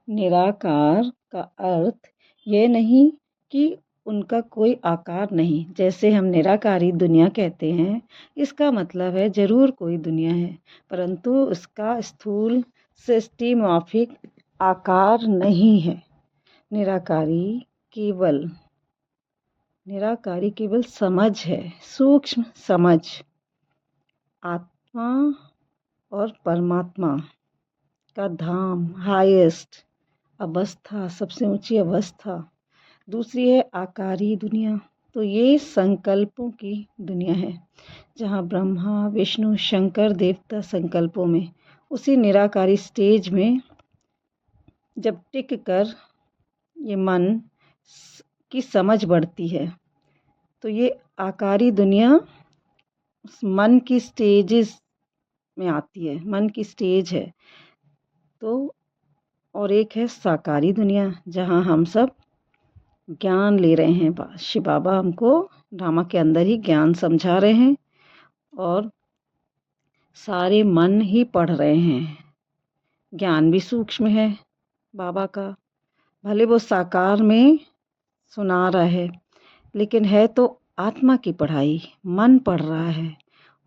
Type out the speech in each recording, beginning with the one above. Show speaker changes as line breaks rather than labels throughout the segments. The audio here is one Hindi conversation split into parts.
निराकार का अर्थ ये नहीं कि उनका कोई आकार नहीं। जैसे हम निराकारी दुनिया कहते हैं, इसका मतलब है जरूर कोई दुनिया है, परंतु उसका स्थूल सिस्टेमॉर्फिक आकार नहीं है। निराकारी केवल निराकारी केवल समझ है, सूक्ष्म समझ। आत्मा और परमात्मा का धाम, हाईएस्ट अवस्था, सबसे ऊंची अवस्था। दूसरी है आकारी दुनिया, तो ये संकल्पों की दुनिया है, जहाँ ब्रह्मा विष्णु शंकर देवता संकल्पों में, उसी निराकारी स्टेज में जब टिक कर ये मन की समझ बढ़ती है, तो ये आकारी दुनिया उस मन की स्टेजेस में आती है, मन की स्टेज है। तो और एक है साकारी दुनिया, जहाँ हम सब ज्ञान ले रहे हैं। शिव बाबा हमको ड्रामा के अंदर ही ज्ञान समझा रहे हैं और सारे मन ही पढ़ रहे हैं। ज्ञान भी सूक्ष्म है बाबा का, भले वो साकार में सुना रहा है, लेकिन है तो आत्मा की पढ़ाई। मन पढ़ रहा है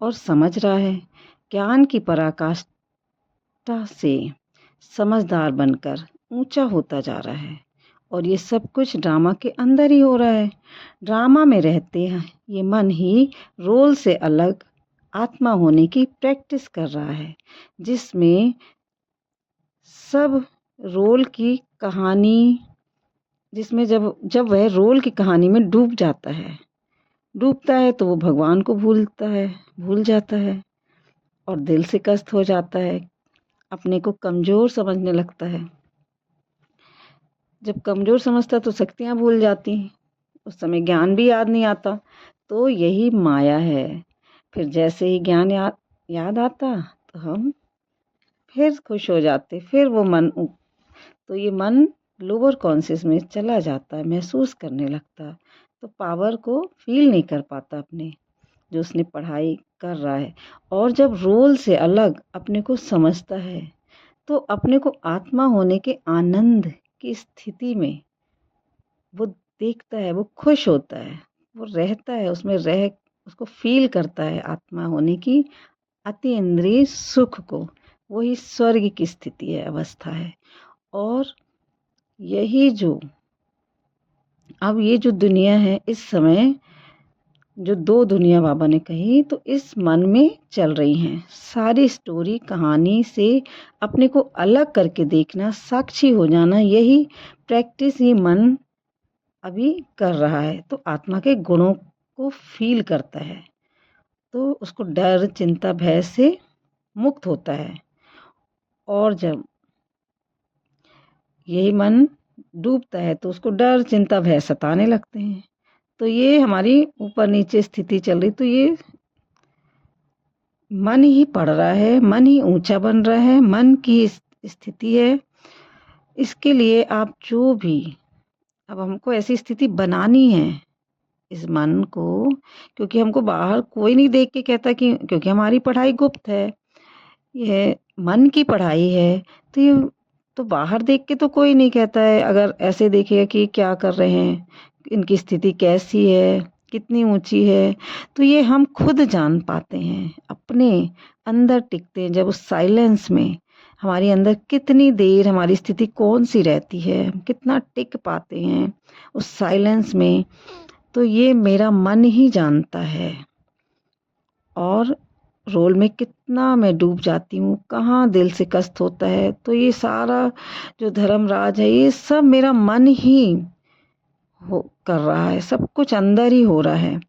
और समझ रहा है, ज्ञान की पराकाष्ठा से समझदार बनकर ऊंचा होता जा रहा है। और ये सब कुछ ड्रामा के अंदर ही हो रहा है। ड्रामा में रहते हैं ये मन ही रोल से अलग आत्मा होने की प्रैक्टिस कर रहा है, जिसमें सब रोल की कहानी, जिसमें जब वह रोल की कहानी में डूबता है तो वो भगवान को भूल जाता है और दिल से कष्ट हो जाता है, अपने को कमज़ोर समझने लगता है। जब कमज़ोर समझता तो शक्तियाँ भूल जाती हैं, उस समय ज्ञान भी याद नहीं आता। तो यही माया है। फिर जैसे ही ज्ञान याद आता तो हम फिर खुश हो जाते, फिर वो मन, तो ये मन लोअर कॉन्शियस में चला जाता है, महसूस करने लगता, तो पावर को फील नहीं कर पाता अपने, जो उसने पढ़ाई कर रहा है। और जब रोल से अलग अपने को समझता है, तो अपने को आत्मा होने के आनंद की स्थिति में वो देखता है, वो खुश होता है, वो रहता है उसमें, उसको फील करता है आत्मा होने की अति इंद्रिय सुख को। वही स्वर्ग की स्थिति है, अवस्था है। और यही अब ये जो दुनिया है, इस समय जो दो दुनिया बाबा ने कही, तो इस मन में चल रही हैं। सारी स्टोरी कहानी से अपने को अलग करके देखना, साक्षी हो जाना, यही प्रैक्टिस ही मन अभी कर रहा है। तो आत्मा के गुणों को फील करता है, तो उसको डर चिंता भय से मुक्त होता है। और जब यही मन डूबता है तो उसको डर चिंता भय सताने लगते हैं। तो ये हमारी ऊपर नीचे स्थिति चल रही, तो ये मन ही पढ़ रहा है, मन ही ऊंचा बन रहा है, मन की स्थिति है। इसके लिए आप जो भी, अब हमको ऐसी स्थिति बनानी है इस मन को, क्योंकि हमको बाहर कोई नहीं देख के कहता, कि क्योंकि हमारी पढ़ाई गुप्त है, ये मन की पढ़ाई है। तो ये तो बाहर देख के तो कोई नहीं कहता है, अगर ऐसे देखेगा कि क्या कर रहे हैं, इनकी स्थिति कैसी है, कितनी ऊंची है, तो ये हम खुद जान पाते हैं, अपने अंदर टिकते हैं। जब उस साइलेंस में हमारे अंदर कितनी देर हमारी स्थिति कौन सी रहती है, हम कितना टिक पाते हैं उस साइलेंस में, तो ये मेरा मन ही जानता है। और रोल में कितना मैं डूब जाती हूँ, कहाँ दिल से कष्ट होता है, तो ये सारा जो धर्मराज है, ये सब मेरा मन ही कर रहा है, सब कुछ अंदर ही हो रहा है।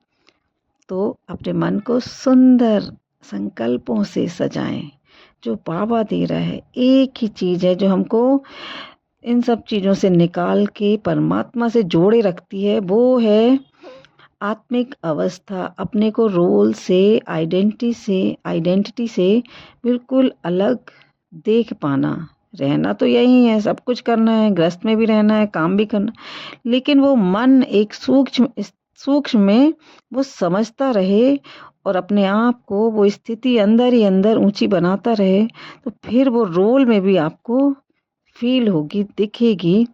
तो अपने मन को सुंदर संकल्पों से सजाएं, जो बाबा दे रहा है। एक ही चीज़ है जो हमको इन सब चीज़ों से निकाल के परमात्मा से जोड़े रखती है, वो है आत्मिक अवस्था। अपने को रोल से, आइडेंटिटी से बिल्कुल अलग देख पाना। रहना तो यही है, सब कुछ करना है, गृहस्थ में भी रहना है, काम भी करना, लेकिन वो मन एक सूक्ष्म में वो समझता रहे और अपने आप को वो स्थिति अंदर ही अंदर ऊंची बनाता रहे, तो फिर वो रोल में भी आपको फील होगी, दिखेगी,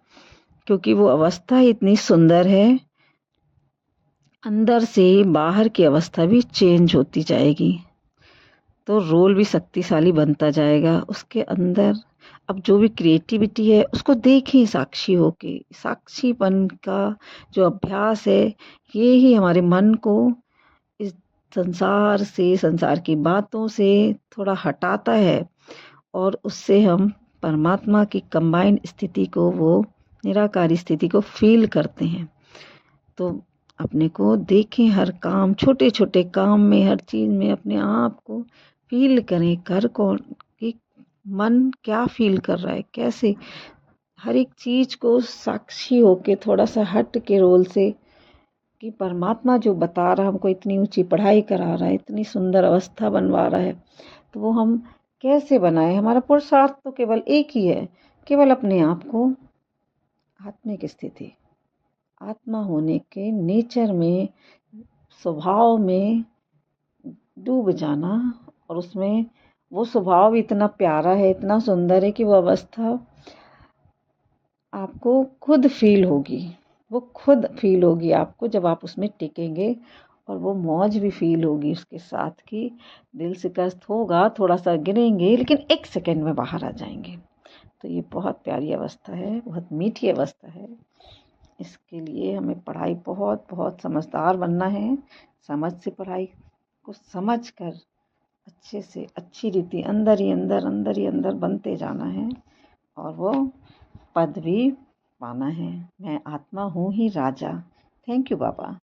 क्योंकि वो अवस्था इतनी सुंदर है। अंदर से बाहर की अवस्था भी चेंज होती जाएगी, तो रोल भी शक्तिशाली बनता जाएगा उसके अंदर। अब जो भी क्रिएटिविटी है उसको देखें साक्षी होके। साक्षीपन का जो अभ्यास है, ये ही हमारे मन को इस संसार से, संसार की बातों से थोड़ा हटाता है, और उससे हम परमात्मा की कंबाइंड स्थिति को, वो निराकारी स्थिति को फील करते हैं। तो अपने को देखें, हर काम, छोटे छोटे काम में, हर चीज़ में अपने आप को फील करें। कर कौन कि मन क्या फील कर रहा है, कैसे, हर एक चीज़ को साक्षी होके, थोड़ा सा हट के रोल से, कि परमात्मा जो बता रहा है, हमको इतनी ऊंची पढ़ाई करा रहा है, इतनी सुंदर अवस्था बनवा रहा है, तो वो हम कैसे बनाए। हमारा पुरुषार्थ तो केवल एक ही है, केवल अपने आप को आत्मिक स्थिति, आत्मा होने के नेचर में, स्वभाव में डूब जाना। और उसमें वो स्वभाव इतना प्यारा है, इतना सुंदर है, कि वो अवस्था आपको खुद फील होगी। वो खुद फील होगी आपको जब आप उसमें टिकेंगे, और वो मौज भी फील होगी उसके साथ, की दिल शिकस्त होगा, थोड़ा सा गिरेंगे, लेकिन एक सेकंड में बाहर आ जाएंगे। तो ये बहुत प्यारी अवस्था है, बहुत मीठी अवस्था है। इसके लिए हमें पढ़ाई बहुत बहुत समझदार बनना है। समझ से पढ़ाई को समझ कर अच्छे से अच्छी रीति अंदर ही अंदर, अंदर ही अंदर बनते जाना है, और वो पद भी पाना है। मैं आत्मा हूँ ही राजा। Thank you Baba.